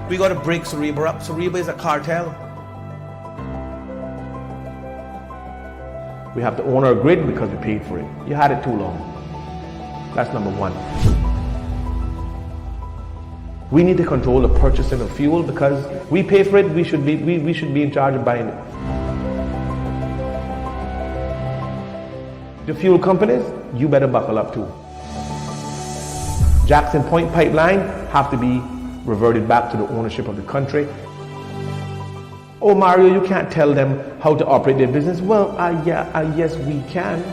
We got to break Cereba up. Cereba is a cartel. We have to own our grid because we paid for it. You had it too long. That's number one. We need to control the purchasing of fuel because we pay for it. We should be in charge of buying it. The fuel companies, you better buckle up too. Jackson Point pipeline have to be reverted back to the ownership of the country. Oh, Mario, you can't tell them how to operate their business. Well, yes, we can.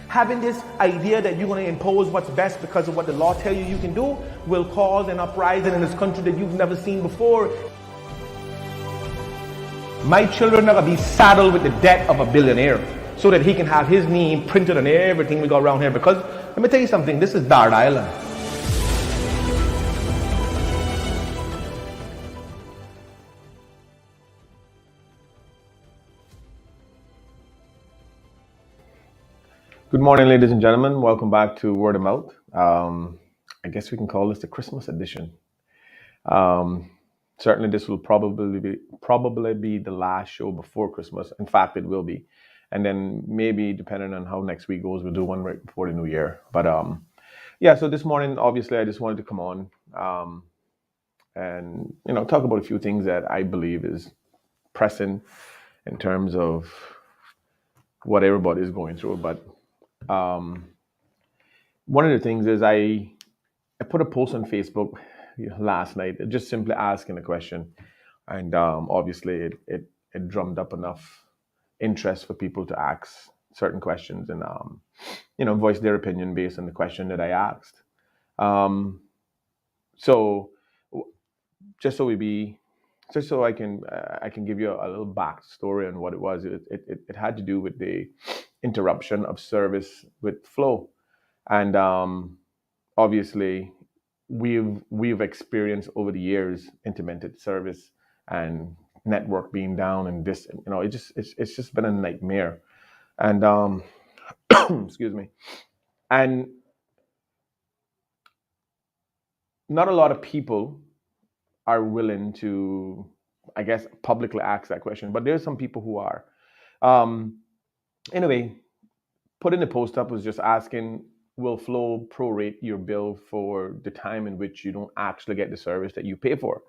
Having this idea that you're going to impose what's best because of what the law tells you can do will cause an uprising in this country that you've never seen before. My children are going to be saddled with the debt of a billionaire so that he can have his name printed on everything we got around here. Because, let me tell you something, this is Dart Island. Good morning, ladies and gentlemen. Welcome back to Word of Mouth. I guess we can call this the Christmas edition. Certainly, this will probably be the last show before Christmas. In fact, it will be. And then maybe, depending on how next week goes, we'll do one right before the new year. But yeah, so this morning, obviously, I just wanted to come on and talk about a few things that I believe is pressing in terms of what everybody is going through. But one of the things is I put a post on Facebook last night, just simply asking a question, and obviously it drummed up enough interest for people to ask certain questions and voice their opinion based on the question that I asked. So just so I can give you a little backstory on what it was. It had to do with the interruption of service with Flow, and obviously we've experienced over the years intermittent service and network being down, and this it's just been a nightmare, and excuse me, and not a lot of people are willing to, I guess, publicly ask that question, but there's some people who are. Anyway, putting the post up was just asking, will Flow prorate your bill for the time in which you don't actually get the service that you pay for?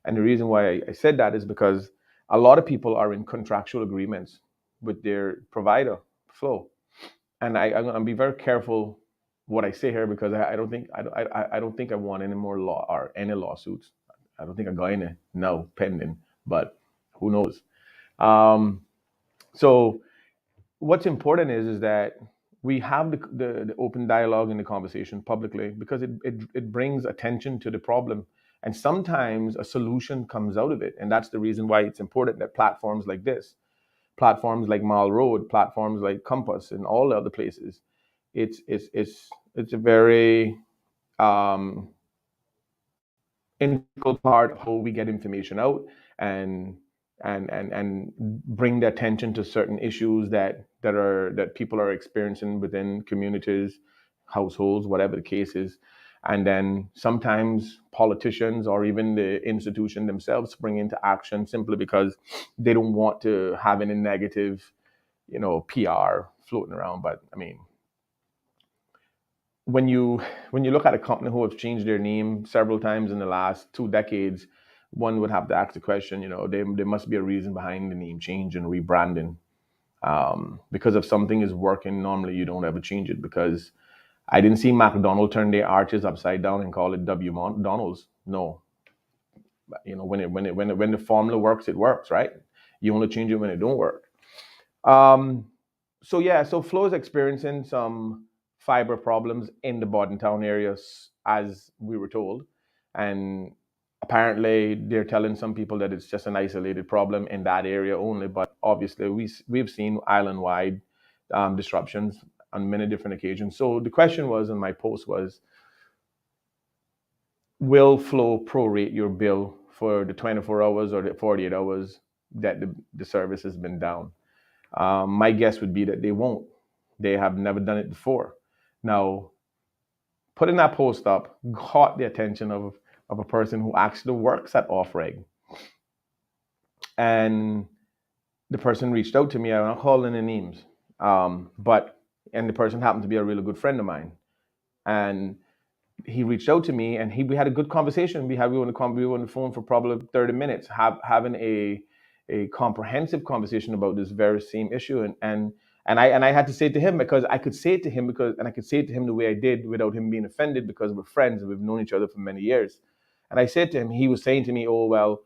And the reason why I said that is because a lot of people are in contractual agreements with their provider, Flow. And I'm going to be very careful what I say here because I don't think I want any more law or any lawsuits. I don't think I got any now pending, but who knows? So what's important is that we have the open dialogue and the conversation publicly because it brings attention to the problem, and sometimes a solution comes out of it. And that's the reason why it's important that platforms like this, platforms like Mall Road, platforms like Compass, and all the other places, it's a very integral part of how we get information out and bring the attention to certain issues that people are experiencing within communities, households, whatever the case is. And then sometimes politicians or even the institution themselves spring into action simply because they don't want to have any negative, PR floating around. But I mean, when you look at a company who have changed their name several times in the last 2 decades, one would have to ask the question, there must be a reason behind the name change and rebranding. Because if something is working, normally you don't ever change it. Because I didn't see McDonald's turn their arches upside down and call it W McDonald's. No, when the formula works, it works, right? You only change it when it don't work. So Flow is experiencing some fiber problems in the Bordentown areas, as we were told, and apparently they're telling some people that it's just an isolated problem in that area only. But obviously we've seen island-wide disruptions on many different occasions. So the question was, in my post was, will Flow prorate your bill for the 24 hours or the 48 hours that the service has been down? My guess would be that they won't. They have never done it before. Now, putting that post up caught the attention of of a person who actually works at Offreg. And the person reached out to me. I'm not calling any names, and the person happened to be a really good friend of mine. And he reached out to me, and we had a good conversation. We were on the phone for probably 30 minutes, having a comprehensive conversation about this very same issue. And I had to say it to him because I could say it to him and I could say it to him the way I did without him being offended, because we're friends and we've known each other for many years. And I said to him, he was saying to me, "Oh, well,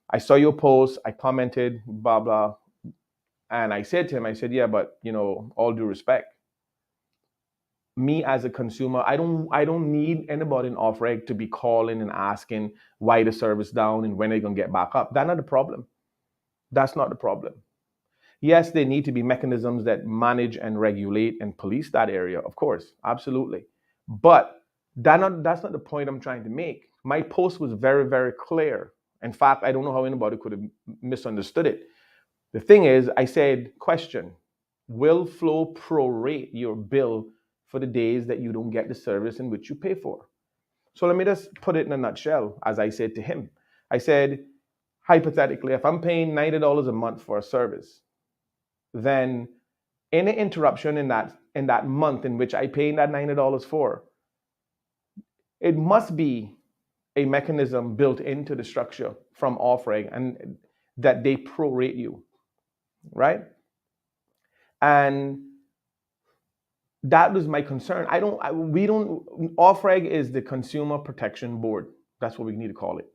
I saw your post, I commented, blah blah." And I said to him, I said, "Yeah, but all due respect, me as a consumer, I don't need anybody in Offreg to be calling and asking why the service down and when they're gonna get back up. That's not the problem. That's not the problem. Yes, there need to be mechanisms that manage and regulate and police that area, of course, absolutely. But that's not the point I'm trying to make. My post was very, very clear. In fact, I don't know how anybody could have misunderstood it. The thing is, I said, question, will Flow prorate your bill for the days that you don't get the service in which you pay for? So let me just put it in a nutshell, as I said to him. I said, hypothetically, if I'm paying $90 a month for a service, then any interruption in that month in which I pay that $90 for, it must be a mechanism built into the structure from Offreg and that they prorate you, right? And that was my concern. Offreg is the Consumer Protection Board. That's what we need to call it,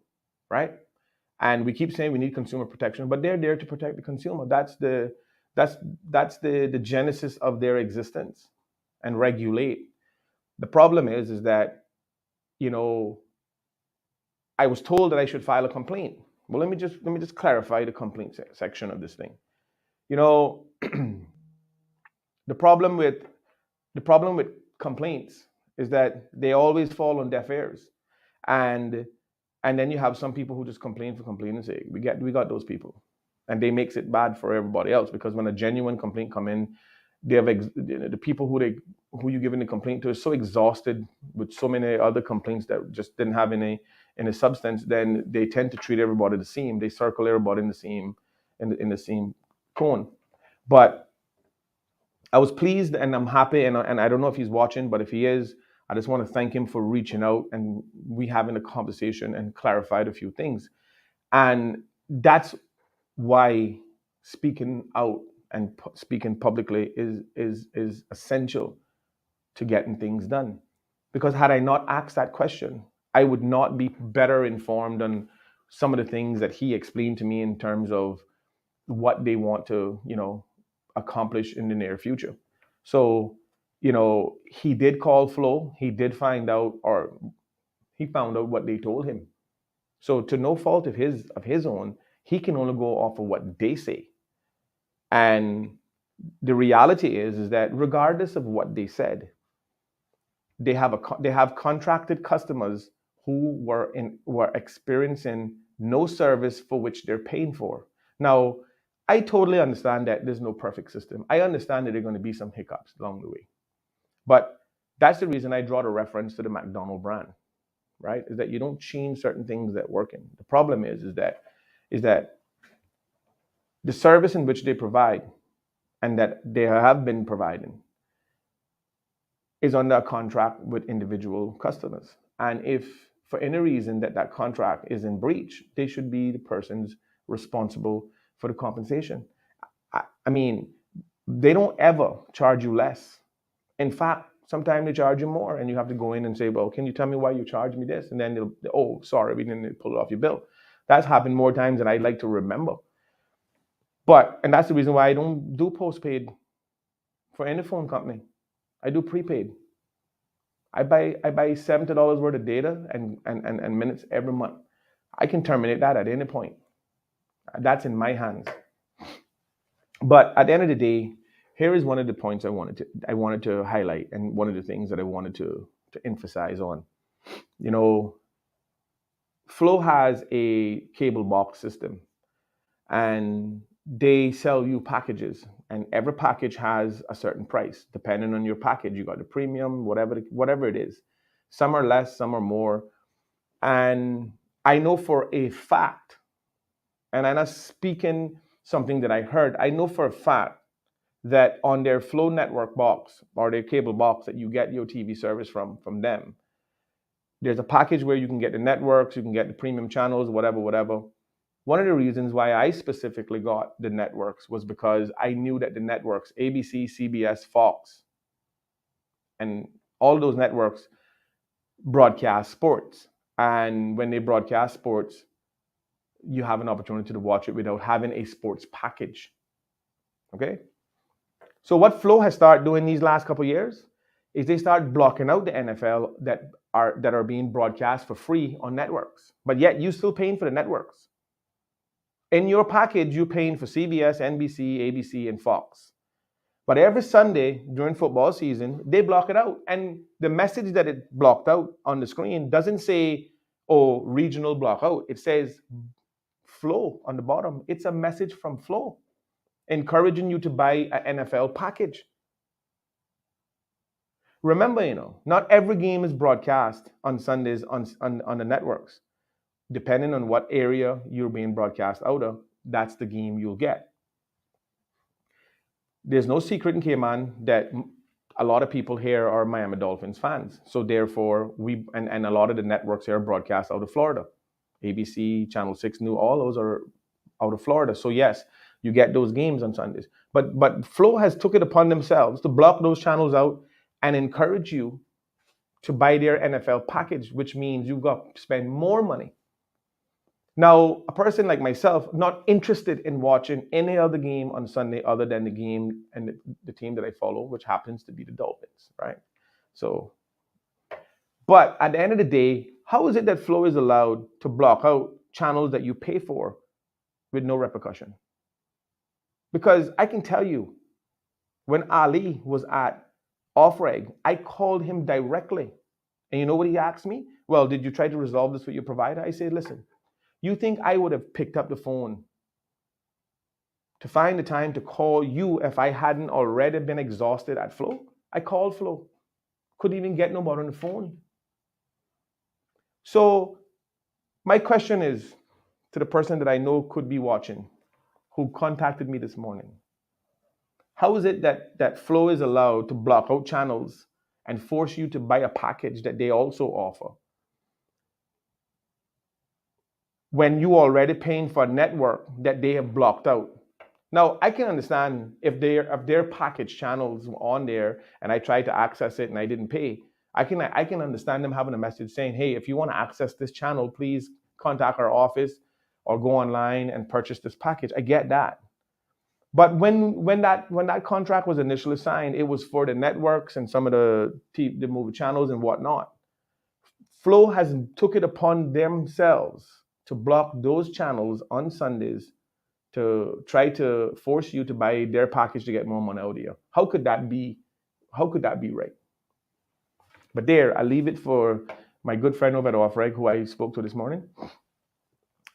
right? And we keep saying we need consumer protection, but they're there to protect the consumer. That's the genesis of their existence, and regulate. The problem is that, I was told that I should file a complaint. Well, let me just clarify the complaint section of this thing. The problem with complaints is that they always fall on deaf ears, and then you have some people who just complain for complaining sake. We got those people, and they makes it bad for everybody else, because when a genuine complaint come in, they have the people who you giving the complaint to is so exhausted with so many other complaints that just didn't have any substance. Then they tend to treat everybody the same. They circle everybody in the same cone. But I was pleased and I'm happy, and I don't know if he's watching, but if he is, I just want to thank him for reaching out and we having a conversation and clarified a few things. And that's why speaking out and speaking publicly is essential to getting things done. Because had I not asked that question, I would not be better informed on some of the things that he explained to me in terms of what they want to, accomplish in the near future. So, he did call Flow. He did find out, or he found out what they told him. So to no fault of his own, he can only go off of what they say. And the reality is that regardless of what they said, they have contracted customers who were experiencing no service for which they're paying for. Now, I totally understand that there's no perfect system. I understand that there are going to be some hiccups along the way. But that's the reason I draw the reference to the McDonald's brand, right? Is that you don't change certain things that work in. The problem is that the service in which they provide and that they have been providing is under a contract with individual customers. And if for any reason that contract is in breach, they should be the persons responsible for the compensation. I mean, they don't ever charge you less. In fact, sometimes they charge you more, and you have to go in and say, "Well, can you tell me why you charge me this?" And then they'll, "Oh, sorry, we didn't pull it off your bill." That's happened more times than I'd like to remember. And that's the reason why I don't do postpaid for any phone company. I do prepaid. I buy $70 worth of data and minutes every month. I can terminate that at any point. That's in my hands. But at the end of the day, here is one of the points I wanted to highlight, and one of the things that I wanted to emphasize on. Flow has a cable box system, and they sell you packages, and every package has a certain price depending on your package. You got the premium, whatever it is. Some are less, some are more. And I know for a fact, and I'm not speaking something that I heard, I know for a fact that on their Flow network box or their cable box that you get your TV service from them, there's a package where you can get the networks, you can get the premium channels, whatever. One of the reasons why I specifically got the networks was because I knew that the networks, ABC, CBS, Fox, and all those networks broadcast sports. And when they broadcast sports, you have an opportunity to watch it without having a sports package. Okay? So what Flow has started doing these last couple of years is they start blocking out the NFL that are being broadcast for free on networks. But yet you still paying for the networks. In your package, you're paying for CBS, NBC, ABC, and Fox. But every Sunday during football season, they block it out. And the message that it blocked out on the screen doesn't say, oh, regional block out. It says Flow on the bottom. It's a message from Flow encouraging you to buy an NFL package. Remember, not every game is broadcast on Sundays on the networks. Depending on what area you're being broadcast out of, that's the game you'll get. There's no secret in Cayman that a lot of people here are Miami Dolphins fans. So therefore, and a lot of the networks here are broadcast out of Florida. ABC, Channel 6 New, all those are out of Florida. So yes, you get those games on Sundays. But Flow has took it upon themselves to block those channels out and encourage you to buy their NFL package, which means you've got to spend more money. Now, a person like myself, not interested in watching any other game on Sunday other than the game and the team that I follow, which happens to be the Dolphins, right? So, but at the end of the day, how is it that Flow is allowed to block out channels that you pay for with no repercussion? Because I can tell you, when Ali was at Offreg, I called him directly. And you know what he asked me? Well, did you try to resolve this with your provider? I said, listen, you think I would have picked up the phone to find the time to call you if I hadn't already been exhausted at Flow? I called Flow. Couldn't even get nobody on the phone. So my question is to the person that I know could be watching, who contacted me this morning. How is it that Flow is allowed to block out channels and force you to buy a package that they also offer when you already paying for a network that they have blocked out? Now, I can understand if their package channels were on there and I tried to access it and I didn't pay. I can understand them having a message saying, hey, if you want to access this channel, please contact our office or go online and purchase this package. I get that. But when that contract was initially signed, it was for the networks and some of the movie channels and whatnot. Flow has took it upon themselves to block those channels on Sundays to try to force you to buy their package to get more money out of you. How could that be? How could that be right? But there, I leave it for my good friend over at Offreg, who I spoke to this morning.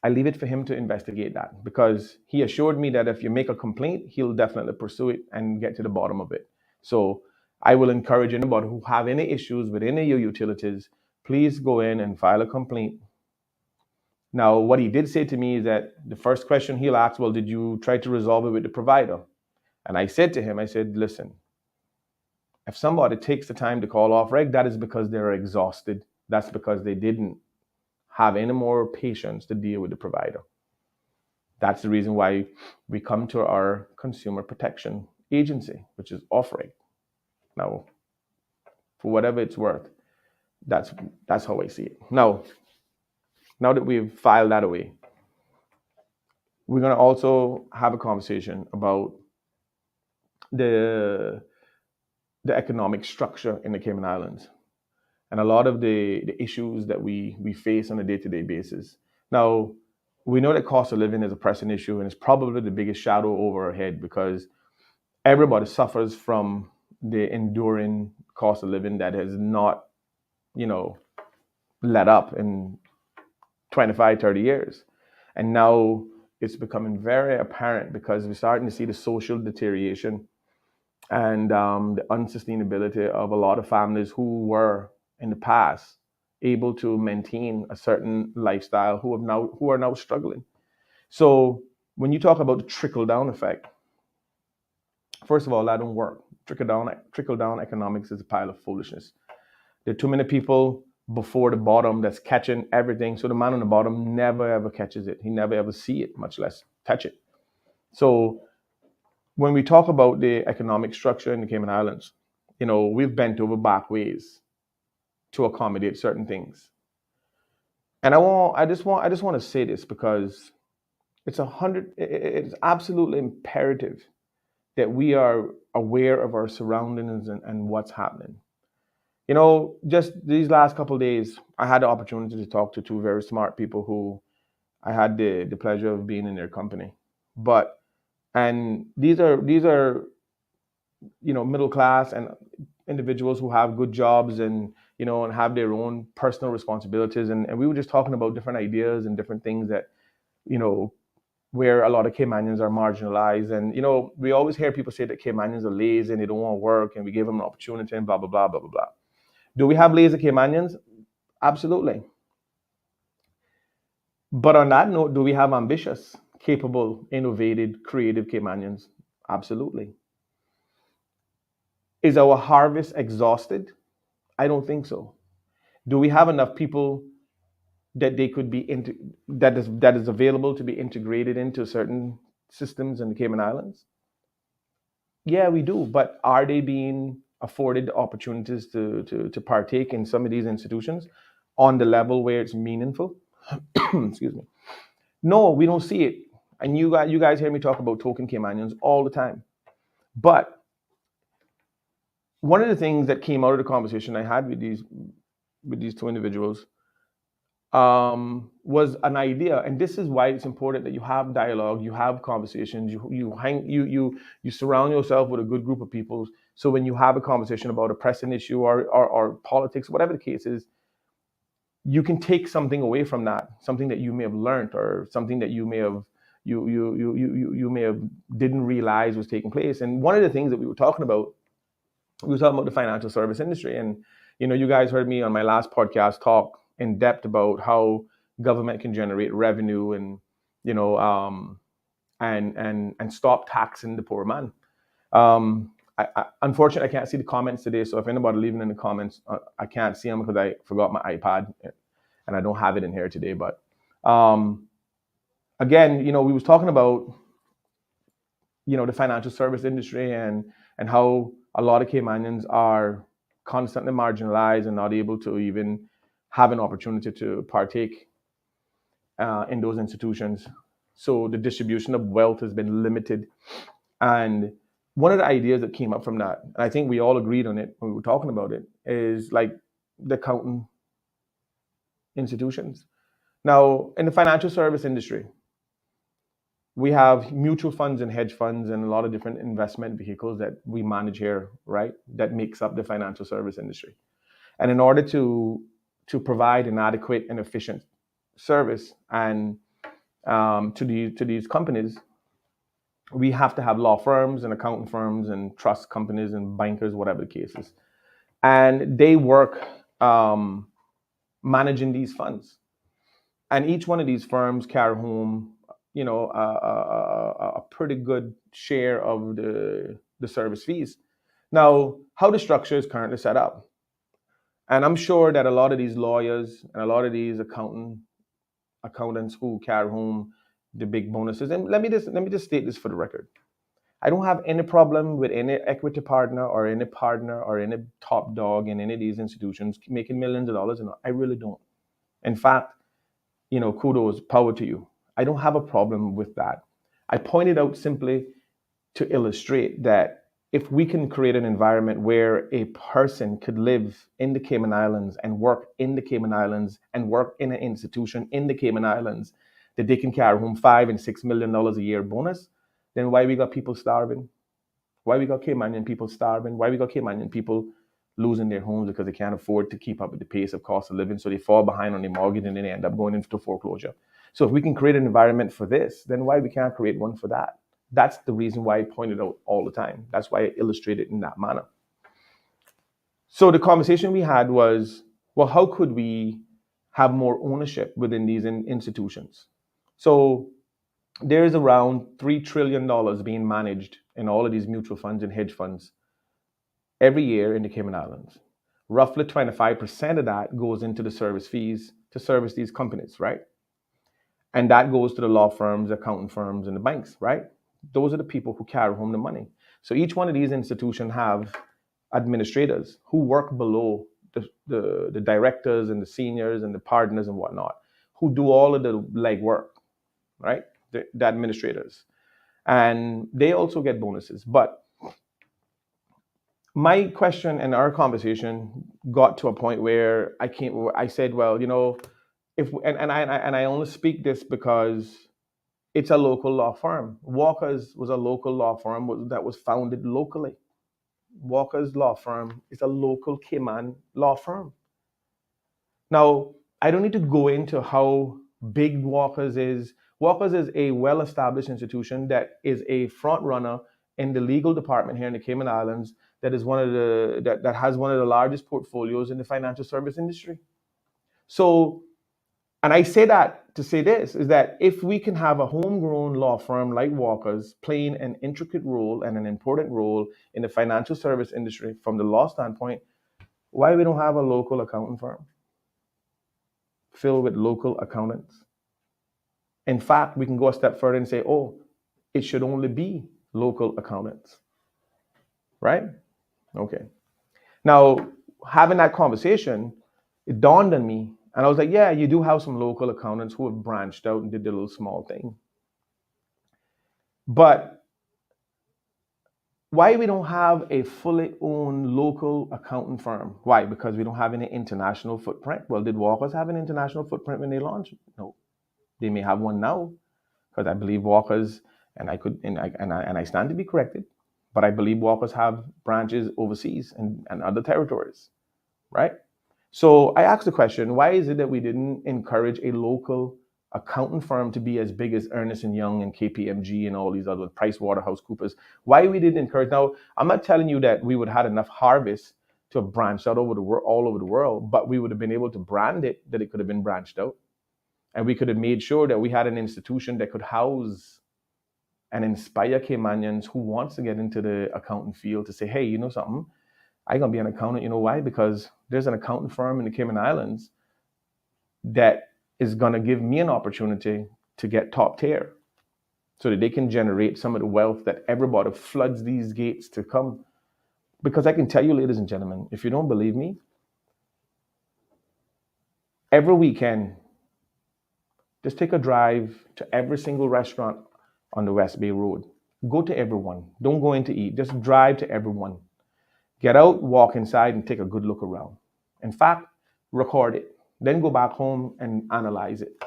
I leave it for him to investigate that, because he assured me that if you make a complaint, he'll definitely pursue it and get to the bottom of it. So I will encourage anybody who have any issues with any of your utilities, please go in and file a complaint. Now, what he did say to me is that the first question he'll ask, well, did you try to resolve it with the provider? And I said to him, I said, listen, if somebody takes the time to call Offreg, that is because they're exhausted. That's because they didn't have any more patience to deal with the provider. That's the reason why we come to our consumer protection agency, which is Offreg. Now, for whatever it's worth, that's how I see it. Now that we've filed that away, we're going to also have a conversation about the economic structure in the Cayman Islands and a lot of the issues that we face on a day-to-day basis. Now, we know that cost of living is a pressing issue, and it's probably the biggest shadow over our head because everybody suffers from the enduring cost of living that has not, let up in 25, 30 years. And now it's becoming very apparent because we're starting to see the social deterioration and the unsustainability of a lot of families who were in the past able to maintain a certain lifestyle who are now struggling. So when you talk about the trickle down effect, first of all, that don't work. Trickle down economics is a pile of foolishness. There are too many people before the bottom that's catching everything. So the man on the bottom never ever catches it. He never ever see it, much less touch it. So when we talk about the economic structure in the Cayman Islands, we've bent over back ways to accommodate certain things. And I just want to say this because it's absolutely imperative that we are aware of our surroundings and what's happening. Just these last couple of days, I had the opportunity to talk to two very smart people who I had the pleasure of being in their company. And these are middle class and individuals who have good jobs and have their own personal responsibilities. And we were just talking about different ideas and different things that where a lot of Caymanians are marginalized. And we always hear people say that Caymanians are lazy and they don't want to work, and we give them an opportunity and blah blah blah blah blah blah. Do we have lazy Caymanians? Absolutely. But on that note, do we have ambitious, capable, innovative, creative Caymanians? Absolutely. Is our harvest exhausted? I don't think so. Do we have enough people that they could be that is available to be integrated into certain systems in the Cayman Islands? Yeah, we do. But are they being afforded opportunities to partake in some of these institutions on the level where it's meaningful? Excuse me. No, we don't see it. And you guys hear me talk about token Caymanians all the time. But one of the things that came out of the conversation I had with these two individuals was an idea, and this is why it's important that you have dialogue, you have conversations, you surround yourself with a good group of people. So when you have a conversation about a pressing issue or politics, whatever the case is, you can take something away from that, something that you may have learned or something that you may have didn't realize was taking place. And one of the things that we were talking about the financial service industry, and you guys heard me on my last podcast talk in depth about how government can generate revenue and and stop taxing the poor man. Unfortunately, I can't see the comments today, so if anybody leaving in the comments, I can't see them because I forgot my iPad and I don't have it in here today. But again, we was talking about the financial service industry and how a lot of Caymanians are constantly marginalized and not able to even have an opportunity to partake in those institutions. So the distribution of wealth has been limited. And one of the ideas that came up from that, and I think we all agreed on it when we were talking about it, is like the accounting institutions. Now, in the financial service industry, we have mutual funds and hedge funds and a lot of different investment vehicles that we manage here, right? That makes up the financial service industry. And in order to provide an adequate and efficient service and to these companies, we have to have law firms and accounting firms and trust companies and bankers, whatever the case is. And they work managing these funds. And each one of these firms carry home, a pretty good share of the service fees. Now, how the structure is currently set up, and I'm sure that a lot of these lawyers and a lot of these accountants who carry home the big bonuses, and let me just state this for the record. I don't have any problem with any equity partner or any top dog in any of these institutions making millions of dollars. And I really don't. In fact, kudos, power to you. I don't have a problem with that. I pointed out simply to illustrate that if we can create an environment where a person could live in the Cayman Islands and work in the Cayman Islands and work in an institution in the Cayman Islands, that they can carry home $5 and $6 million a year bonus, then why we got people starving? Why we got Caymanian people starving? Why we got Caymanian people losing their homes because they can't afford to keep up with the pace of cost of living, so they fall behind on their mortgage and then they end up going into foreclosure? So if we can create an environment for this, then why we can't create one for that? That's the reason why I pointed out all the time. That's why I illustrated in that manner. So the conversation we had was, well, how could we have more ownership within these institutions? So there's around $3 trillion being managed in all of these mutual funds and hedge funds every year in the Cayman Islands. Roughly 25% of that goes into the service fees to service these companies, right? And that goes to the law firms, accounting firms, and the banks, right? Those are the people who carry home the money. So each one of these institutions have administrators who work below the directors and the seniors and the partners and whatnot, who do all of the legwork, right? The administrators. And they also get bonuses. But my question and our conversation got to a point where I said, well, if and I only speak this because it's a local law firm. Walker's was a local law firm that was founded locally. Walker's law firm is a local Cayman law firm. Now, I don't need to go into how big Walker's is. Walker's is a well-established institution that is a front runner in the legal department here in the Cayman Islands. That is that has one of the largest portfolios in the financial service industry. So, and I say that to say this, is that if we can have a homegrown law firm like Walker's playing an intricate role and an important role in the financial service industry from the law standpoint, why we don't have a local accounting firm filled with local accountants? In fact, we can go a step further and say, oh, it should only be local accountants, right? Okay. Now, having that conversation, it dawned on me, and I was like, yeah, you do have some local accountants who have branched out and did the little small thing. But why we don't have a fully owned local accounting firm? Why? Because we don't have any international footprint. Well, did Walker's have an international footprint when they launched? No. They may have one now, because I believe Walker's, and I stand to be corrected, but I believe Walker's have branches overseas and other territories, right? So I asked the question, why is it that we didn't encourage a local accounting firm to be as big as Ernst & Young and KPMG and all these other PricewaterhouseCoopers? Why we didn't encourage? Now, I'm not telling you that we would have had enough harvest to have branched out all over the world, but we would have been able to brand it that it could have been branched out. And we could have made sure that we had an institution that could house and inspire Caymanians who wants to get into the accounting field to say, hey, you know something? I'm going to be an accountant. You know why? Because there's an accounting firm in the Cayman Islands that is going to give me an opportunity to get top tier so that they can generate some of the wealth that everybody floods these gates to come. Because I can tell you, ladies and gentlemen, if you don't believe me, every weekend, just take a drive to every single restaurant on the West Bay Road. Go to everyone. Don't go in to eat. Just drive to everyone. Get out, walk inside, and take a good look around. In fact, record it. Then go back home and analyze it.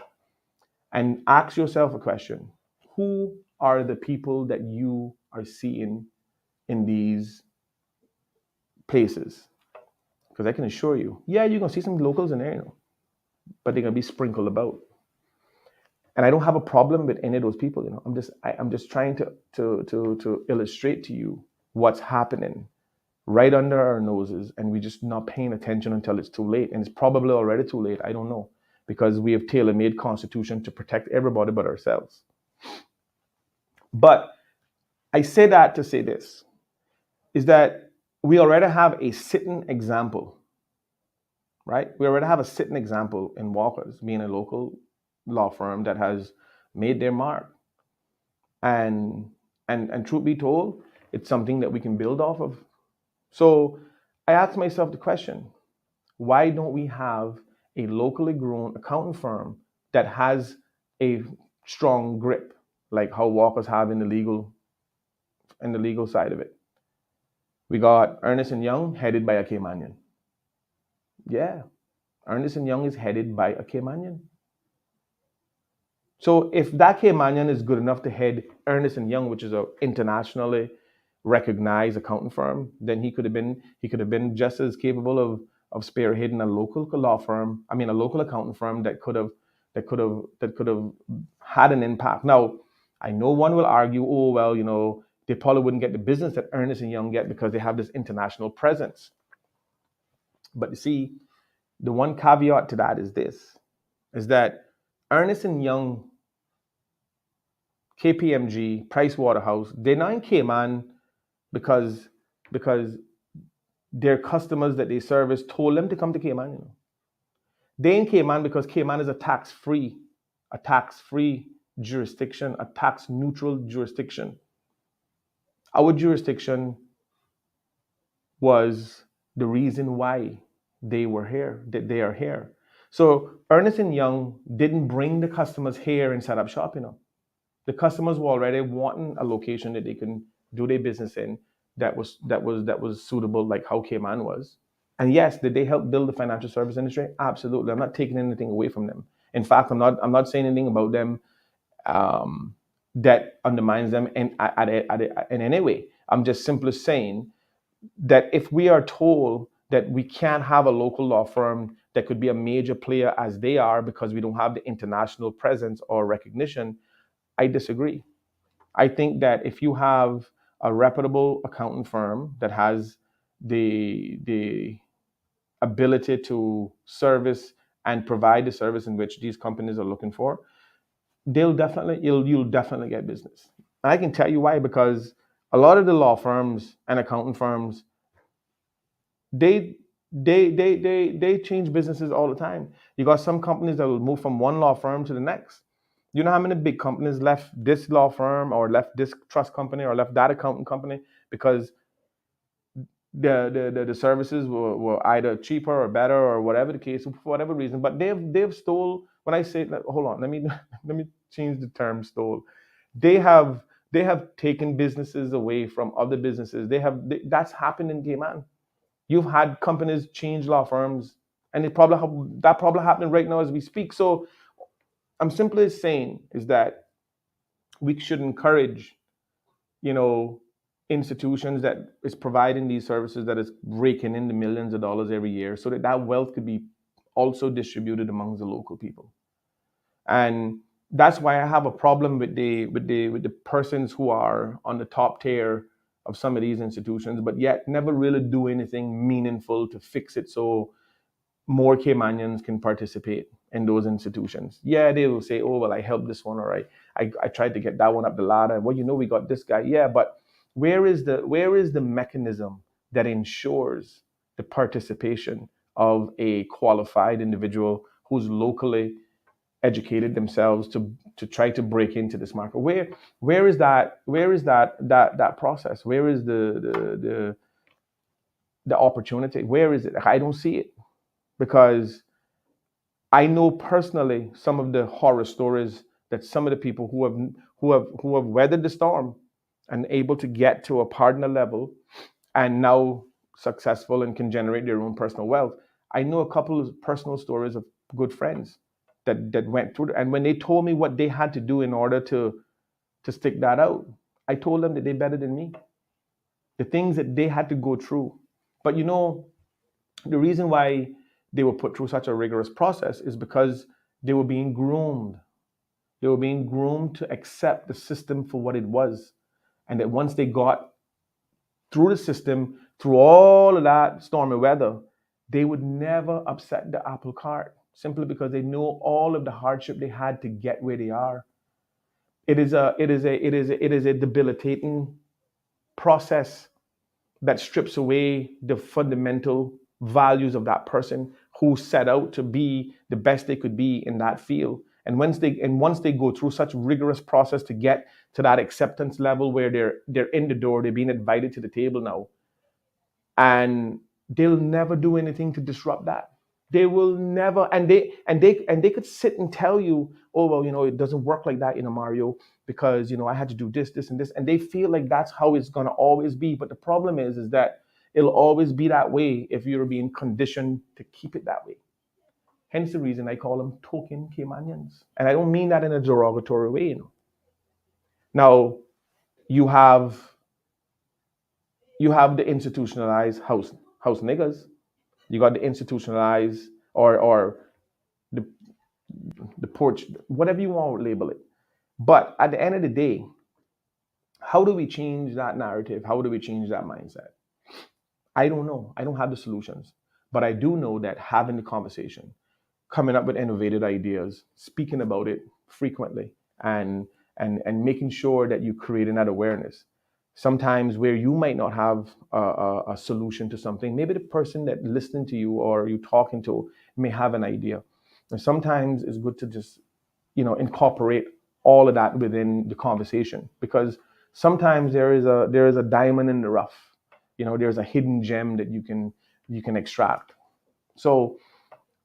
And ask yourself a question. Who are the people that you are seeing in these places? Because I can assure you, yeah, you're going to see some locals in there, but they're going to be sprinkled about. And I don't have a problem with any of those people. I'm just trying to illustrate to you what's happening right under our noses, and we're just not paying attention until it's too late. And it's probably already too late. I don't know, because we have tailor-made constitution to protect everybody but ourselves. But I say that to say this, is that we already have a sitting example, right? We already have a sitting example in Walker's, being a local law firm that has made their mark. And truth be told, it's something that we can build off of. So I asked myself the question, why don't we have a locally grown accounting firm that has a strong grip, like how Walker's have in the legal side of it? We got Ernst & Young headed by a Caymanian. Yeah, Ernst & Young is headed by a Caymanian. So if that Caymanian is good enough to head Ernst & Young, which is an internationally recognized accounting firm, then he could have been just as capable of spearheading a local law firm. I mean, a local accounting firm that could have had an impact. Now, I know one will argue, oh well, they probably wouldn't get the business that Ernst & Young get because they have this international presence. But you see, The one caveat to that is this, is that Ernest & Young, KPMG, Price Waterhouse, they're not in Cayman because because their customers that they service told them to come to Cayman. They in Cayman because Cayman is a tax-free jurisdiction, a tax-neutral jurisdiction. Our jurisdiction was the reason why they were here, that they are here. So Ernest & Young didn't bring the customers here and set up shop. The customers were already wanting a location that they can do their business in that was suitable, like how Cayman was. And yes, did they help build the financial service industry? Absolutely. I'm not taking anything away from them. In fact, I'm not saying anything about them that undermines them in any way. I'm just simply saying that if we are told that we can't have a local law firm that could be a major player as they are because we don't have the international presence or recognition, I disagree. I think that if you have a reputable accounting firm that has the ability to service and provide the service in which these companies are looking for, you'll definitely get business. And I can tell you why, because a lot of the law firms and accounting firms, they change businesses all the time. You got some companies that will move from one law firm to the next. You know how many big companies left this law firm or left this trust company or left that accounting company because the services were either cheaper or better or whatever the case, for whatever reason. But they've stole. When I say, hold on, let me let me change the term stole. They have taken businesses away from other businesses. That's happened in Cayman. You've had companies change law firms, and that probably happening right now as we speak. So I'm simply saying is that we should encourage, institutions that is providing these services that is raking in the millions of dollars every year, so that wealth could be also distributed amongst the local people. And that's why I have a problem with the persons who are on the top tier of some of these institutions, but yet never really do anything meaningful to fix it so more Caymanians can participate in those institutions. Yeah, they will say, oh, well, I helped this one, or I tried to get that one up the ladder. Well, we got this guy. Yeah, but where is the mechanism that ensures the participation of a qualified individual who's locally educated themselves to try to break into this market? Where is that process? Where is the opportunity? Where is it? I don't see it, because I know personally some of the horror stories that some of the people who have weathered the storm and able to get to a partner level and now successful and can generate their own personal wealth. I know a couple of personal stories of good friends that went through, and when they told me what they had to do in order to stick that out, I told them that they're better than me. The things that they had to go through. But the reason why they were put through such a rigorous process is because they were being groomed. They were being groomed to accept the system for what it was. And that once they got through the system, through all of that stormy weather, they would never upset the apple cart, simply because they know all of the hardship they had to get where they are. It is a debilitating process that strips away the fundamental values of that person who set out to be the best they could be in that field. And once they go through such rigorous process to get to that acceptance level where they're in the door, they're being invited to the table now, and they'll never do anything to disrupt that. They will never, and they could sit and tell you, oh well, it doesn't work like that, Mario, because I had to do this, this, and this, and they feel like that's how it's gonna always be. But the problem is that it'll always be that way if you're being conditioned to keep it that way. Hence the reason I call them token Caymanians, and I don't mean that in a derogatory way. Now you have the institutionalized house niggas. You got the institutionalized or the porch, whatever you want to label it. But at the end of the day, how do we change that narrative? How do we change that mindset? I don't know. I don't have the solutions. But I do know that having the conversation, coming up with innovative ideas, speaking about it frequently, and making sure that you creating that awareness. Sometimes where you might not have a solution to something, maybe the person that listening to you or you talking to may have an idea. And sometimes it's good to just incorporate all of that within the conversation, because sometimes there is a diamond in the rough. There's a hidden gem that you can extract. So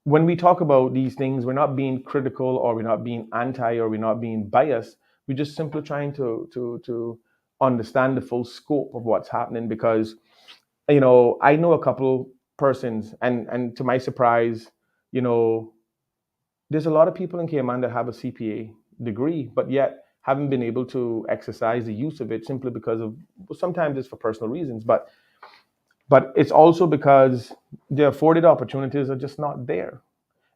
when we talk about these things, we're not being critical, or we're not being anti, or we're not being biased. We're just simply trying to understand the full scope of what's happening, because I know a couple persons, and to my surprise, you know there's a lot of people in Cayman that have a CPA degree, but yet haven't been able to exercise the use of it, simply because of, sometimes it's for personal reasons, but it's also because the afforded opportunities are just not there.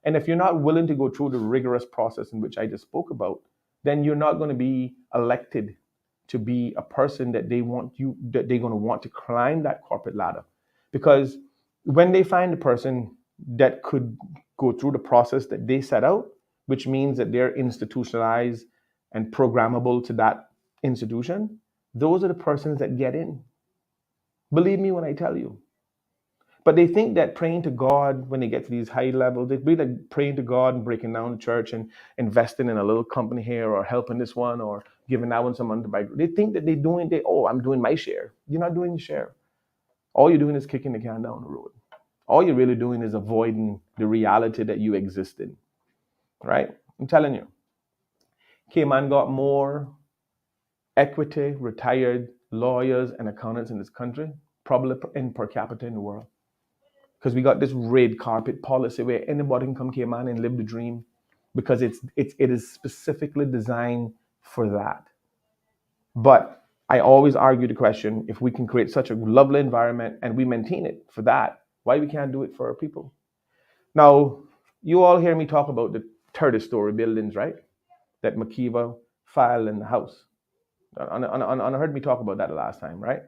And if you're not willing to go through the rigorous process in which I just spoke about, then you're not going to be elected to be a person that they're going to want to climb that corporate ladder. Because when they find a person that could go through the process that they set out, which means that they're institutionalized and programmable to that institution, those are the persons that get in. Believe me when I tell you. But they think that praying to God when they get to these high levels, they be like praying to God and breaking down the church and investing in a little company here, or helping this one, or giving that one some money to buy. They think that I'm doing my share. You're not doing your share. All you're doing is kicking the can down the road. All you're really doing is avoiding the reality that you exist in, right? I'm telling you, Cayman got more equity, retired lawyers and accountants in this country, probably in per capita in the world. Because we got this red carpet policy where anybody can come Cayman and live the dream, because it is specifically designed for that. But I always argue the question: if we can create such a lovely environment and we maintain it for that, why we can't do it for our people? Now, you all hear me talk about the 30-story buildings, right? That Makiva filed in the House. I heard me talk about that the last time, right?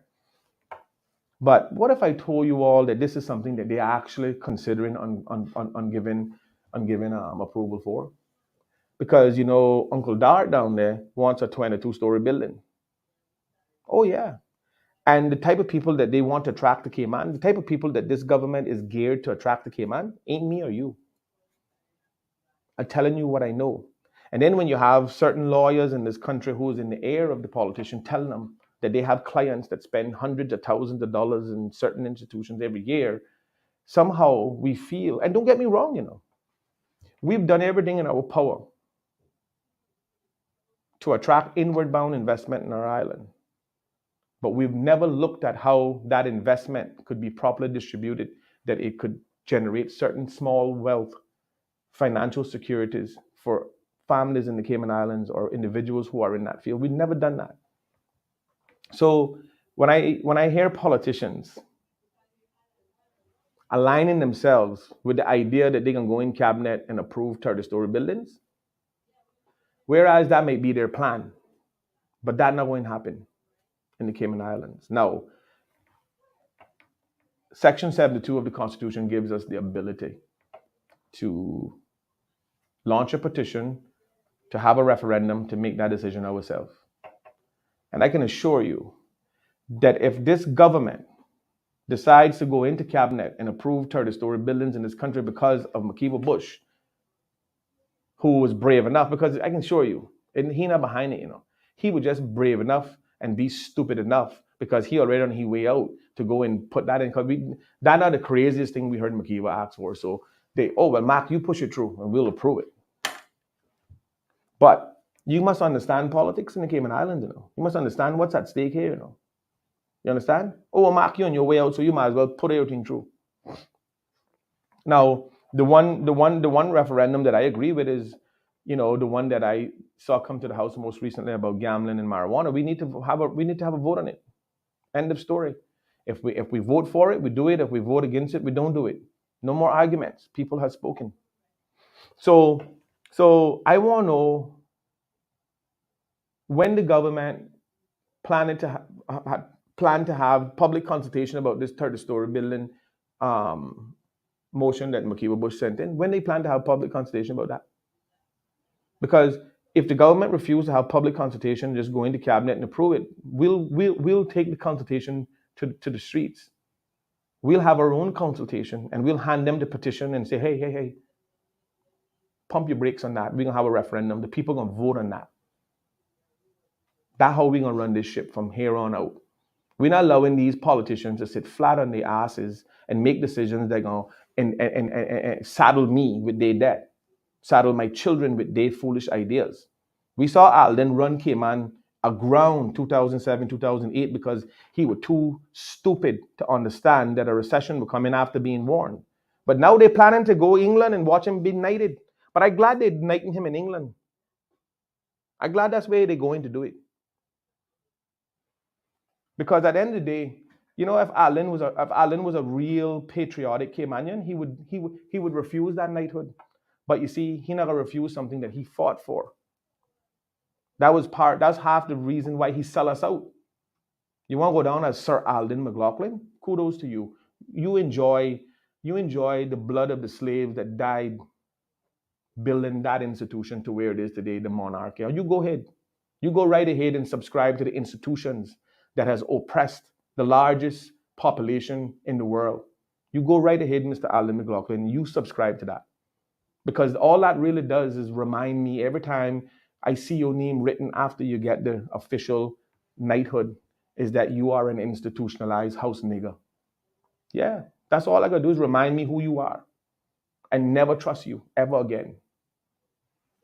But what if I told you all that this is something that they're actually considering on giving approval for? Because Uncle Dart down there wants a 22-story building. Oh yeah. And the type of people that they want to attract to Cayman, the type of people that this government is geared to attract to Cayman, ain't me or you. I'm telling you what I know. And then when you have certain lawyers in this country who's in the ear of the politician telling them that they have clients that spend hundreds of thousands of dollars in certain institutions every year, somehow we feel, and don't get me wrong, we've done everything in our power to attract inward bound investment in our island. But we've never looked at how that investment could be properly distributed, that it could generate certain small wealth, financial securities for families in the Cayman Islands or individuals who are in that field. We've never done that. So when I hear politicians aligning themselves with the idea that they can go in cabinet and approve 30-story buildings, whereas that may be their plan, but that's not going to happen in the Cayman Islands. Now, Section 72 of the Constitution gives us the ability to launch a petition, to have a referendum, to make that decision ourselves. And I can assure you that if this government decides to go into cabinet and approve 30-story buildings in this country because of Makiva Bush, who was brave enough, because I can assure you, and he not behind it, he was just brave enough and be stupid enough, because he already on his way out to go and put that in. Because that's not the craziest thing we heard Makiva ask for. So Mac, you push it through and we'll approve it. But you must understand politics in the Cayman Islands, You must understand what's at stake here, You understand? Mark, you're on your way out, so you might as well put everything through. Now, the one referendum that I agree with is, the one that I saw come to the House most recently about gambling and marijuana. We need to have a vote on it. End of story. If we vote for it, we do it. If we vote against it, we don't do it. No more arguments. People have spoken. So I want to know when the government plan to have public consultation about this 30-story building motion that Makiba Bush sent in, when they plan to have public consultation about that. Because if the government refuses to have public consultation, just go into cabinet and approve it, we'll take the consultation to the streets. We'll have our own consultation and we'll hand them the petition and say, hey, pump your brakes on that. We're going to have a referendum. The people are going to vote on that. That's how we're going to run this ship from here on out. We're not allowing these politicians to sit flat on their asses and make decisions that are going to and saddle me with their debt, saddle my children with their foolish ideas. We saw Alden run Cayman aground 2007, 2008 because he was too stupid to understand that a recession would come in after being warned. But now they're planning to go England and watch him be knighted. But I'm glad they're knighting him in England. I'm glad that's where they're going to do it. Because at the end of the day, you know, if Allen was a real patriotic Caymanian, he would refuse that knighthood. But you see, he never refused something that he fought for. That's half the reason why he sell us out. You want to go down as Sir Alden McLaughlin? Kudos to you. You enjoy the blood of the slaves that died building that institution to where it is today, the monarchy. You go ahead. You go right ahead and subscribe to the institutions that has oppressed the largest population in the world. You go right ahead, Mr. Alden McLaughlin, you subscribe to that. Because all that really does is remind me every time I see your name written after you get the official knighthood is that you are an institutionalized house nigger. Yeah, that's all I gotta do is remind me who you are and never trust you ever again.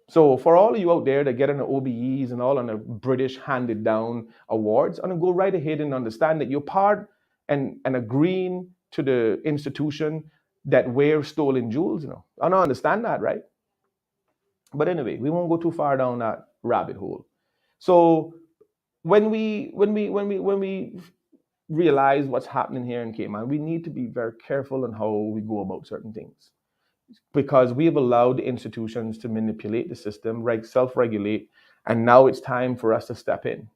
So for all of you out there that get on the OBEs and all on the British handed down awards, I'm gonna go right ahead and understand that you're part and agreeing to the institution that wears stolen jewels, you know. I don't understand that, right? But anyway, we won't go too far down that rabbit hole. So when we realize what's happening here in Cayman, we need to be very careful on how we go about certain things. Because we have allowed the institutions to manipulate the system, self-regulate, and now it's time for us to step in.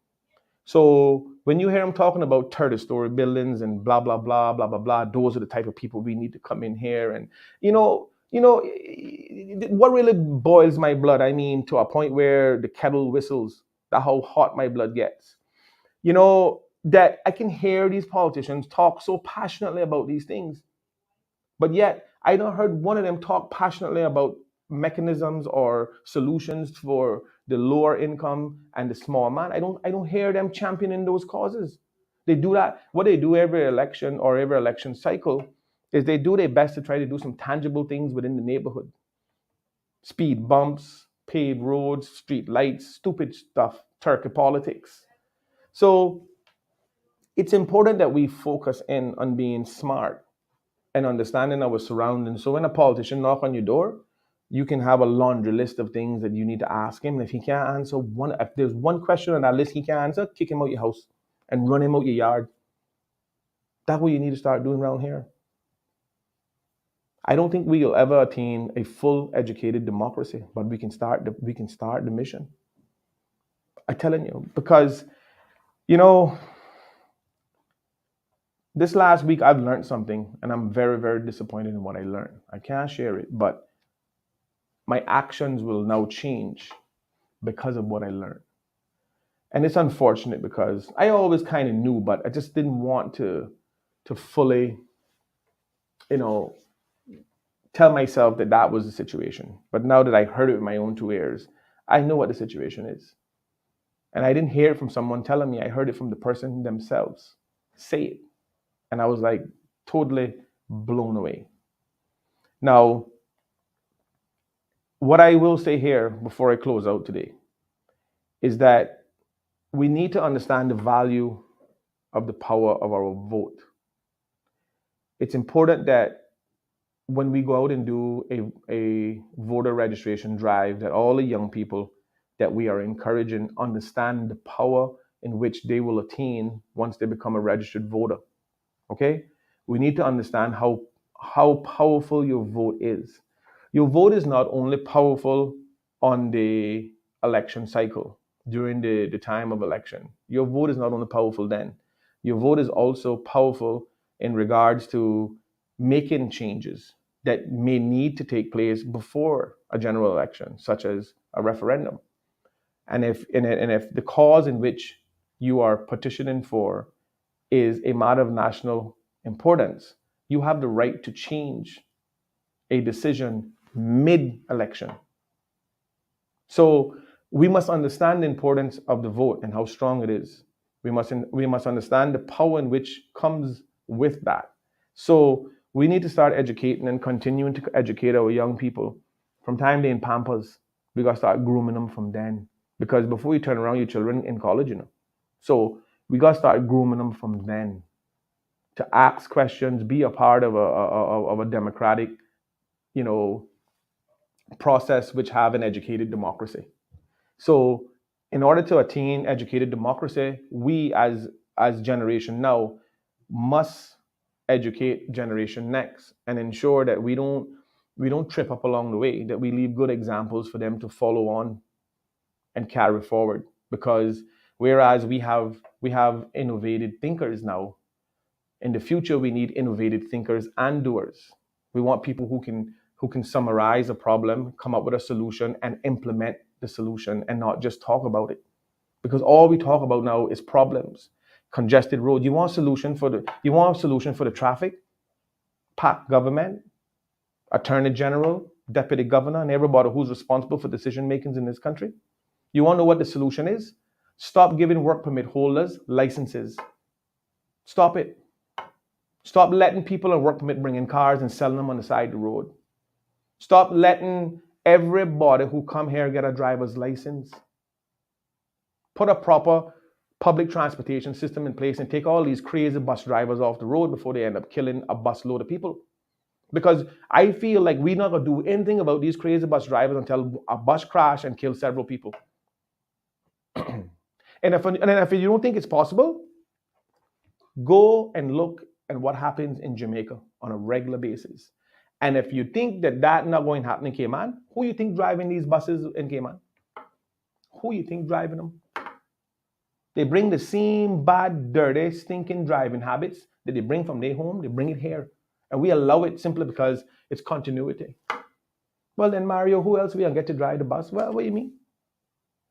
So when you hear them talking about 30-story buildings and blah, blah, blah, blah, blah, blah, those are the type of people we need to come in here. And, you know, what really boils my blood, I mean, to a point where the kettle whistles, that's how hot my blood gets. You know, that I can hear these politicians talk so passionately about these things, but yet I don't heard one of them talk passionately about mechanisms or solutions for the lower income and the small man. I don't hear them championing those causes. They do that. What they do every election or every election cycle is they do their best to try to do some tangible things within the neighborhood. Speed bumps, paved roads, street lights, stupid stuff, turkey politics. So it's important that we focus in on being smart and understanding our surroundings. So when a politician knocks on your door, you can have a laundry list of things that you need to ask him. And if he can't answer if there's one question on that list he can't answer, kick him out your house and run him out your yard. That's what you need to start doing around here. I don't think we will ever attain a full educated democracy, but we can start the mission. I'm telling you, because, you know, this last week I've learned something, and I'm very, very disappointed in what I learned. I can't share it, but my actions will now change because of what I learned. And it's unfortunate because I always kind of knew, but I just didn't want to fully, you know, tell myself that was the situation. But now that I heard it with my own two ears, I know what the situation is. And I didn't hear it from someone telling me. I heard it from the person themselves say it. And I was like totally blown away. Now, what I will say here before I close out today is that we need to understand the value of the power of our vote. It's important that when we go out and do a voter registration drive, that all the young people that we are encouraging understand the power in which they will attain once they become a registered voter. Okay? We need to understand how powerful your vote is. Your vote is not only powerful on the election cycle, during the time of election. Your vote is not only powerful then. Your vote is also powerful in regards to making changes, that may need to take place before a general election, such as a referendum. And if the cause in which you are petitioning for is a matter of national importance, you have the right to change a decision mid-election. So we must understand the importance of the vote and how strong it is. We must understand the power in which comes with that. So we need to start educating and continuing to educate our young people from time they're in Pampers. We got to start grooming them from then, because before you turn around, your children in college, So we got to start grooming them from then to ask questions, be a part of a democratic, process which have an educated democracy. So in order to attain educated democracy, we as generation now must educate generation next and ensure that we don't trip up along the way, that we leave good examples for them to follow on and carry forward. Because whereas we have innovative thinkers now, in the future we need innovative thinkers and doers. We want people who can summarize a problem, come up with a solution, and implement the solution, and not just talk about it. Because all we talk about now is problems. Congested road. You want a solution for the traffic? Packed government, attorney general, deputy governor, and everybody who's responsible for decision makings in this country. You want to know what the solution is? Stop giving work permit holders licenses. Stop it. Stop letting people on work permit bring in cars and selling them on the side of the road. Stop letting everybody who come here get a driver's license. Put a proper public transportation system in place and take all these crazy bus drivers off the road before they end up killing a busload of people. Because I feel like we're not going to do anything about these crazy bus drivers until a bus crash and kill several people. And if you don't think it's possible, go and look at what happens in Jamaica on a regular basis. And if you think that that's not going to happen in Cayman, who you think driving these buses in Cayman? Who you think driving them? They bring the same bad, dirty, stinking driving habits that they bring from their home, they bring it here. And we allow it simply because it's continuity. Well then, Mario, who else we gonna get to drive the bus? Well, what do you mean?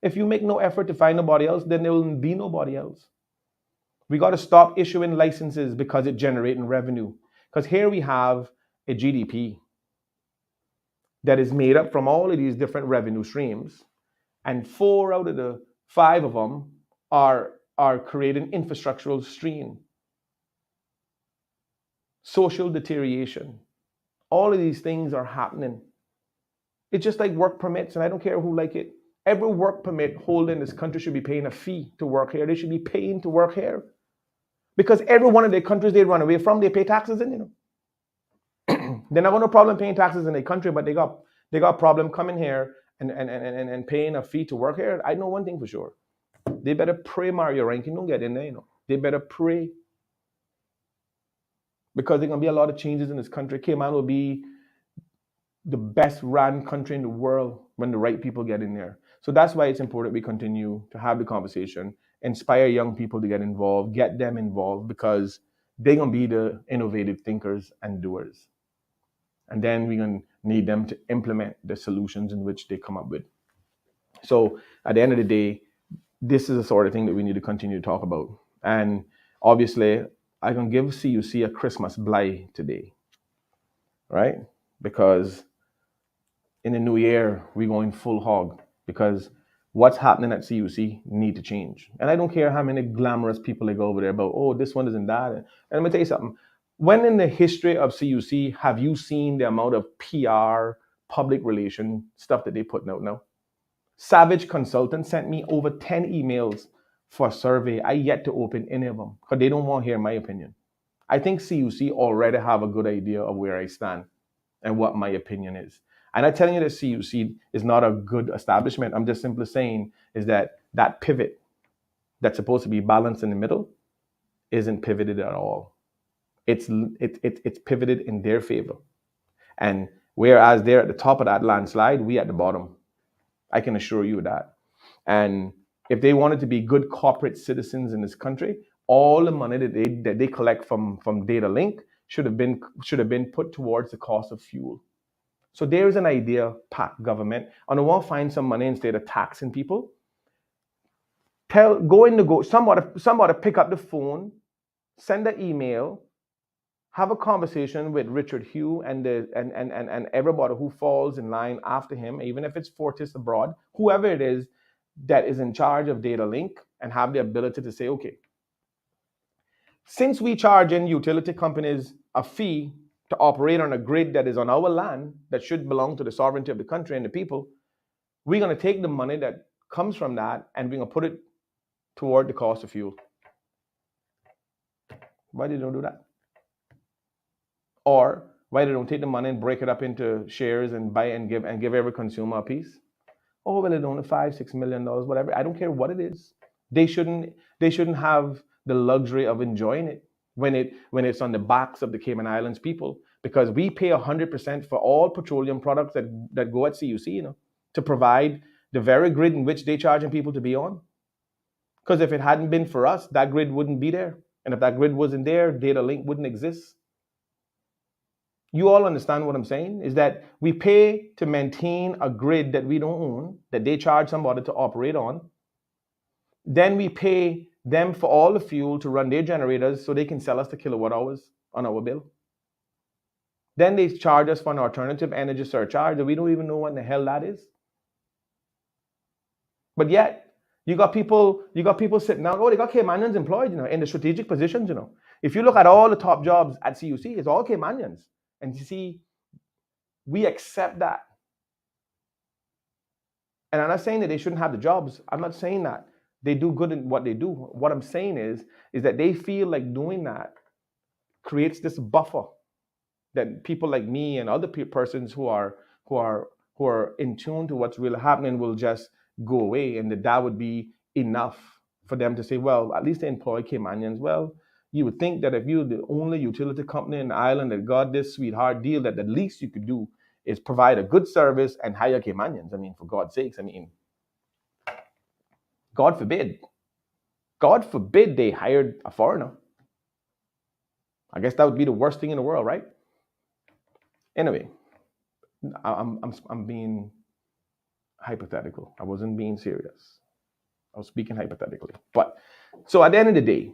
If you make no effort to find nobody else, then there will be nobody else. We got to stop issuing licenses because it's generating revenue. Because here we have a GDP that is made up from all of these different revenue streams, and 4 out of the 5 of them are creating infrastructural strain, social deterioration. All of these things are happening. It's just like work permits, and I don't care who like it. Every work permit holder in this country should be paying a fee to work here. They should be paying to work here. Because every one of the countries they run away from, they pay taxes in, They're not going to have a problem paying taxes in their country, but they got a problem coming here and paying a fee to work here. I know one thing for sure. They better pray Mario Rankin don't get in there, They better pray. Because there are going to be a lot of changes in this country. Cayman will be the best run country in the world when the right people get in there. So that's why it's important we continue to have the conversation, inspire young people to get involved, get them involved, because they're going to be the innovative thinkers and doers. And then we're going to need them to implement the solutions in which they come up with. So at the end of the day, this is the sort of thing that we need to continue to talk about. And obviously, I can give CUC a Christmas blay today, right? Because in the new year, we're going full hog, because what's happening at CUC need to change. And I don't care how many glamorous people they go over there about, oh, this one isn't that. And let me tell you something. When in the history of CUC have you seen the amount of PR, public relation stuff that they put out now? Savage Consultant sent me over 10 emails for a survey. I yet to open any of them because they don't want to hear my opinion. I think CUC already have a good idea of where I stand and what my opinion is. I'm not telling you that CUC is not a good establishment. I'm just simply saying is that pivot that's supposed to be balanced in the middle isn't pivoted at all. It's pivoted in their favor. And whereas they're at the top of that landslide, we at the bottom. I can assure you that. And if they wanted to be good corporate citizens in this country, all the money that they collect from Data Link should have been put towards the cost of fuel. So there's an idea, government, and I want to find some money instead of taxing people. Somebody pick up the phone, send an email, have a conversation with Richard Hugh and everybody who falls in line after him, even if it's Fortis Abroad, whoever it is that is in charge of Data Link, and have the ability to say, okay, since we charge in utility companies a fee to operate on a grid that is on our land that should belong to the sovereignty of the country and the people, we're going to take the money that comes from that and we're going to put it toward the cost of fuel. Why they don't do that? Or why they don't take the money and break it up into shares and buy and give every consumer a piece? Oh, well, it's only $5-6 million, whatever. I don't care what it is. They shouldn't have the luxury of enjoying it when it's on the backs of the Cayman Islands people, because we pay 100% for all petroleum products that go at CUC, to provide the very grid in which they're charging people to be on. Because if it hadn't been for us, that grid wouldn't be there. And if that grid wasn't there, Data Link wouldn't exist. You all understand what I'm saying? Is that we pay to maintain a grid that we don't own, that they charge somebody to operate on. Then we pay them for all the fuel to run their generators so they can sell us the kilowatt hours on our bill. Then they charge us for an alternative energy surcharge that we don't even know what in the hell that is. But yet, you got people sitting down, they got Caymanians employed, in the strategic positions, If you look at all the top jobs at CUC, it's all Caymanians. And you see, we accept that. And I'm not saying that they shouldn't have the jobs. I'm not saying that. They do good in what they do. What I'm saying is that they feel like doing that creates this buffer that people like me and other persons who are in tune to what's really happening will just go away, and that would be enough for them to say, well, at least they employ Caymanians. Well, you would think that if you're the only utility company in the island that got this sweetheart deal, that the least you could do is provide a good service and hire Caymanians. I mean, for God's sakes, God forbid they hired a foreigner. I guess that would be the worst thing in the world, right? Anyway, I'm being hypothetical. I wasn't being serious. I was speaking hypothetically. But so at the end of the day,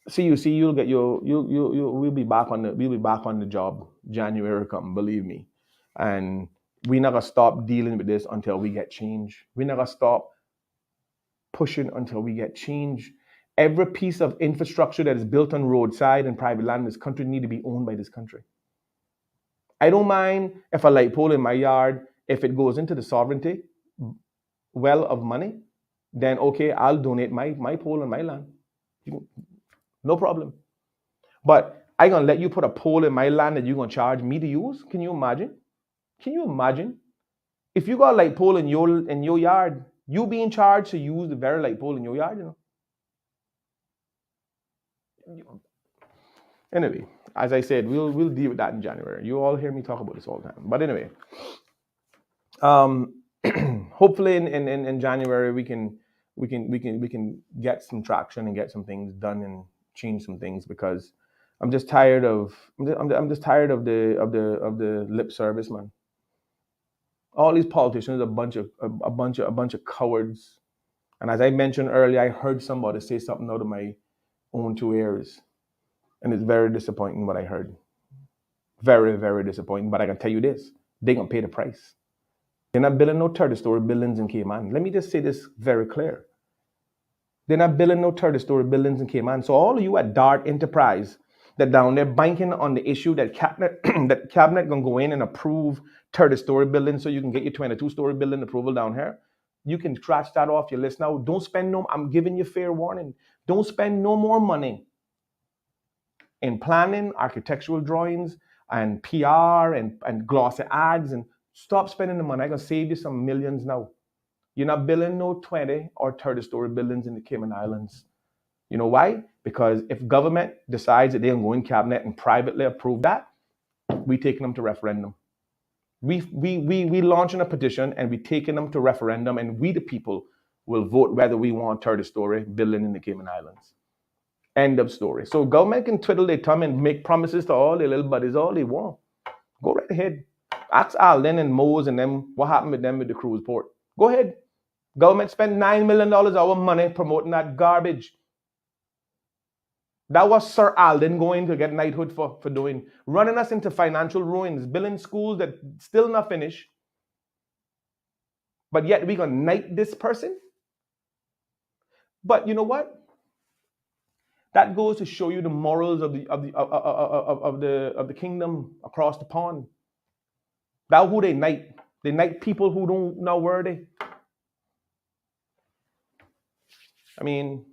CUC, we'll be back on the job January come, believe me. And we're not gonna stop dealing with this until we get change. We're not gonna stop pushing until we get change. Every piece of infrastructure that is built on roadside and private land in this country need to be owned by this country. I don't mind if a light pole in my yard, if it goes into the sovereignty well of money, then okay, I'll donate my pole on my land. No problem. But I'm gonna let you put a pole in my land that you're gonna charge me to use? Can you imagine? Can you imagine? If you got a light pole in your yard, you being charged to use the very light pole in your yard, Anyway, as I said, we'll deal with that in January. You all hear me talk about this all the time. But anyway, hopefully in January we can get some traction and get some things done and change some things, because I'm just tired of the lip service, man. All these politicians are a bunch of cowards. And as I mentioned earlier, I heard somebody say something out of my own two ears, and it's very disappointing what I heard. Very, very disappointing. But I can tell you this: they're gonna pay the price. They're not building no 30-story buildings in Cayman. Let me just say this very clear. They're not building no 30-story buildings in Cayman. So all of you at DART Enterprise that down there banking on the issue that cabinet gonna go in and approve 30-story buildings so you can get your 22-story building approval down here, you can scratch that off your list now. Don't spend I'm giving you fair warning. Don't spend no more money in planning, architectural drawings, and PR and glossy ads, and stop spending the money. I'm gonna save you some millions now. You're not building no 20 or 30-story buildings in the Cayman Islands. You know why? Because if government decides that they're going to go in cabinet and privately approve that, we taking them to referendum. We launching a petition and we taking them to referendum, and we the people will vote whether we want 30-story building in the Cayman Islands. End of story. So government can twiddle their thumb and make promises to all their little buddies all they want. Go right ahead. Ask Alden and Mose and them what happened with them with the cruise port. Go ahead. Government spent $9 million of our money promoting that garbage. That was Sir Alden going to get knighthood for doing. Running us into financial ruins, building schools that still not finished. But yet we're going to knight this person? But you know what? That goes to show you the morals of the kingdom across the pond. That's who they knight. They knight people who don't know worthy. I mean,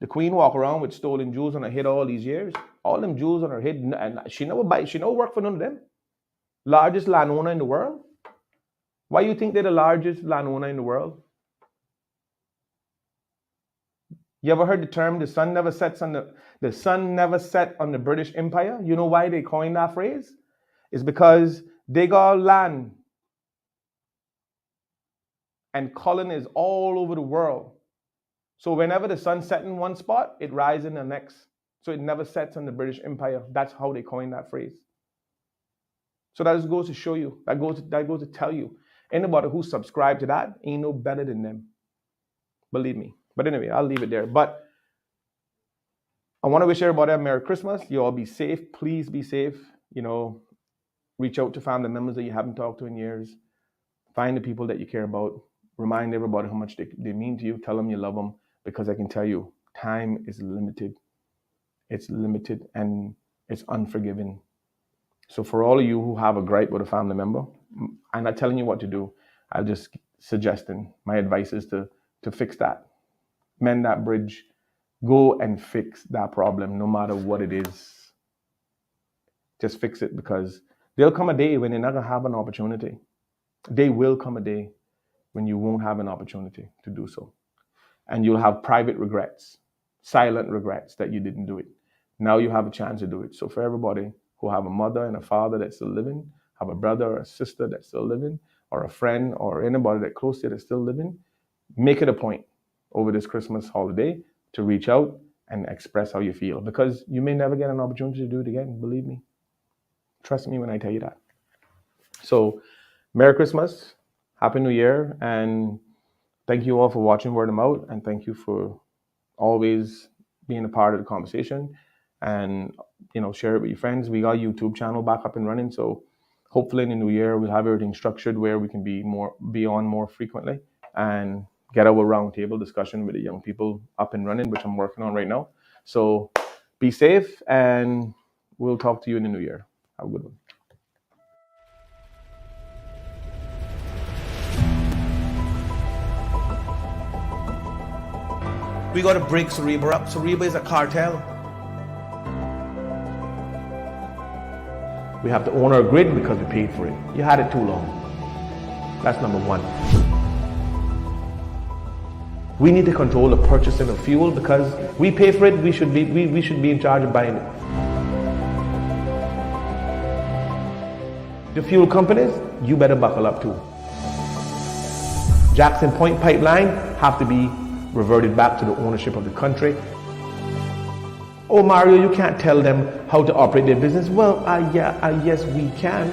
the queen walk around with stolen jewels on her head all these years. All them jewels on her head, and she never work for none of them. Largest landowner in the world. Why you think they're the largest landowner in the world? You ever heard the term the sun never sets on the British Empire? You know why they coined that phrase? It's because they got land and colonies all over the world. So whenever the sun sets in one spot, it rises in the next. So it never sets on the British Empire. That's how they coined that phrase. So that just goes to show you, that goes to tell you, anybody who subscribed to that ain't no better than them. Believe me. But anyway, I'll leave it there. But I want to wish everybody a Merry Christmas. You all be safe. Please be safe. You know, reach out to family members that you haven't talked to in years. Find the people that you care about. Remind everybody how much they mean to you. Tell them you love them, because I can tell you, time is limited. It's limited and it's unforgiving. So for all of you who have a gripe with a family member, I'm not telling you what to do. I'm just suggesting, my advice is to fix that. Mend that bridge. Go and fix that problem, no matter what it is. Just fix it, because there'll come a day when you're not going to have an opportunity. There will come a day when you won't have an opportunity to do so. And you'll have private regrets, silent regrets that you didn't do it. Now you have a chance to do it. So for everybody who have a mother and a father that's still living, have a brother or a sister that's still living, or a friend or anybody that's close to you that's still living, make it a point over this Christmas holiday to reach out and express how you feel, because you may never get an opportunity to do it again. Believe me. Trust me when I tell you that. So Merry Christmas, Happy New Year, and thank you all for watching Word of Mouth, and thank you for always being a part of the conversation, and share it with your friends. We got a YouTube channel back up and running, so hopefully in the new year we'll have everything structured where we can be on more frequently and get our roundtable discussion with the young people up and running, which I'm working on right now. So be safe, and we'll talk to you in the new year. Have a good one. We got to break Sariba up. Sariba is a cartel. We have to own our grid because we paid for it. You had it too long. That's number one. We need to control the purchasing of fuel, because we pay for it. We should be in charge of buying it. The fuel companies, you better buckle up too. Jackson Point pipeline have to be reverted back to the ownership of the country. Oh, Mario, you can't tell them how to operate their business. Well, yes, we can.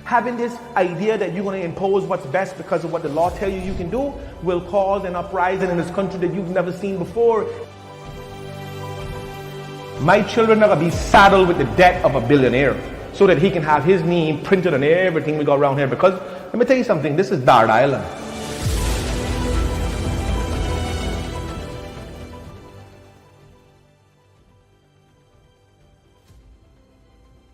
Having this idea that you're going to impose what's best because of what the law tells you can do will cause an uprising in this country that you've never seen before. My children are going to be saddled with the debt of a billionaire so that he can have his name printed on everything we got around here. Because let me tell you something, this is Dart Island.